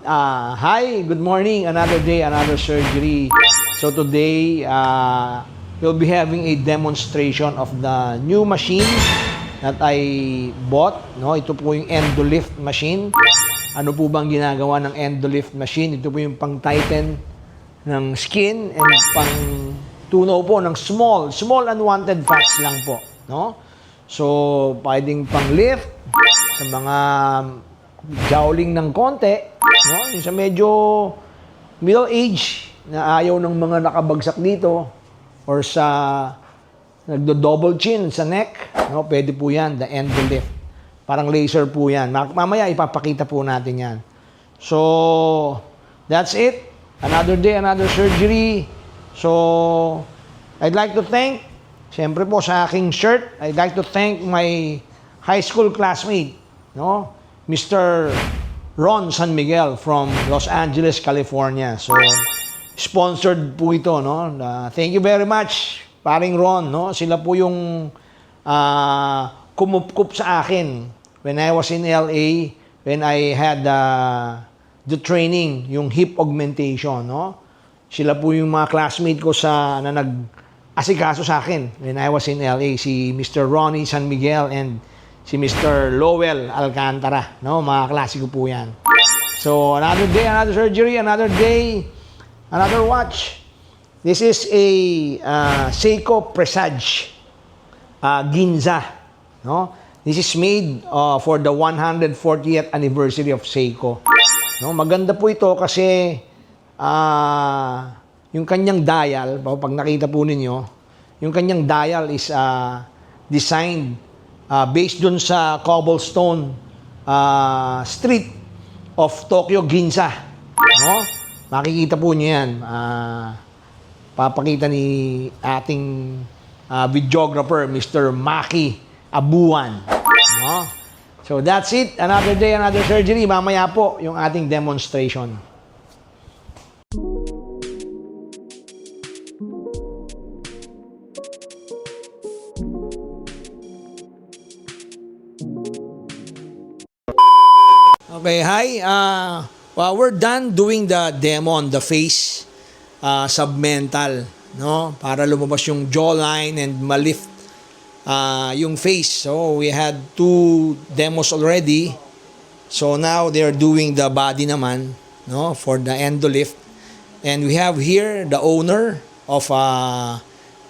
Hi, good morning. Another day, another surgery. So today, we'll be having a demonstration of the new machine that I bought. No, ito po yung Endolift machine. Ano po bang ginagawa ng Endolift machine? Ito po yung pang-tighten ng skin and pang-tunaw po ng small unwanted fats lang po. No? So, pwedeng pang-lift sa mga jowling ng konti, no? Yung sa medyo middle age na ayaw ng mga nakabagsak dito or sa nagdo-double chin sa neck, no? Pwede po yan, the Endolift. Parang laser po yan. Mamaya ipapakita po natin yan. So, that's it. Another day, another surgery. So, I'd like to thank, siyempre po sa aking shirt, I'd like to thank my high school classmate, no? Mr. Ron San Miguel from Los Angeles, California. So, sponsored po ito, no? Thank you very much, paring Ron, no? Sila po yung kumupkup sa akin when I was in LA, when I had the training, yung hip augmentation, no? Sila po yung mga classmate ko na nag-asikaso sa akin when I was in LA, si Mr. Ronnie San Miguel and si Mr. Lowell Alcantara, no? Mga klasiko po yan. So, another day, another surgery, another day, another watch. This is a Seiko Presage Ginza, no? This is made for the 140th anniversary of Seiko. No? Maganda po ito kasi yung kanyang dial, pag nakita po ninyo, yung kanyang dial is designed based dun sa cobblestone street of Tokyo, Ginza. No? Makikita po nyo yan. Papakita ni ating videographer, Mr. Maki Abuan. No? So that's it. Another day, another surgery. Mamaya po yung ating demonstration. Okay, hi. Well, we're done doing the demo on the face submental, no? Para lumabas yung jawline and malift yung face. So, we had 2 demos already. So, now they're doing the body naman, no? For the Endolift. And we have here the owner of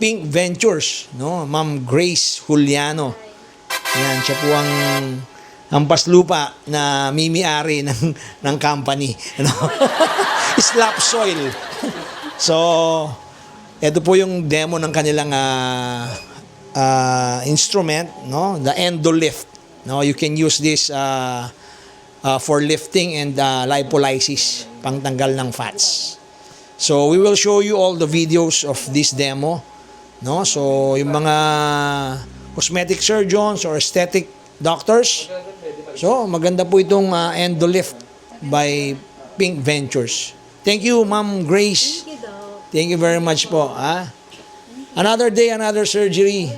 Pink Ventures, no? Ma'am Grace Juliano. Yan, siya po ang paslupa na mimi-ari ng company, ano? Slap Soil. So, ito po yung demo ng kanilang instrument, no? The Endolift. No, you can use this for lifting and lipolysis, pangtanggal ng fats. So, we will show you all the videos of this demo, no? So, yung mga cosmetic surgeons or aesthetic doctors. So, maganda po itong Endolift by Pink Ventures. Thank you, Ma'am Grace. Thank you, Doc. Thank you very much po. Another day, another surgery.